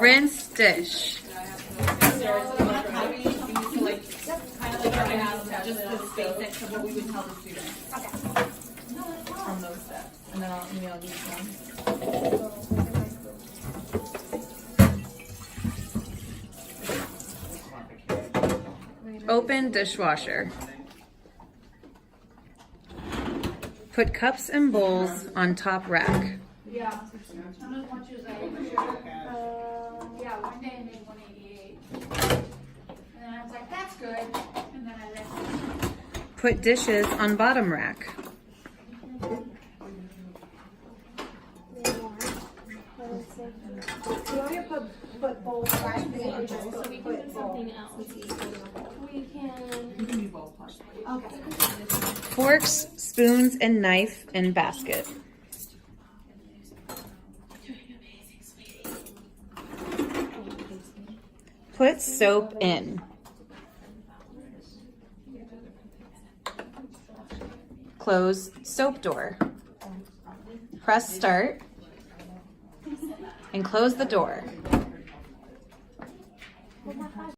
Rinse dish. Just the basics of what we would tell the students. From those steps. And then I'll email you some. Open dishwasher. Put cups and bowls on top rack. Yeah. Yeah, one day I made 188. And then I was like, that's good. And then I read. Put dishes on bottom rack. You want me to put bowls back there or just So we can do something else. We can. You can use both parts. Okay. Forks, spoons, and knife in basket. Put soap in. Close soap door. Press start and close the door.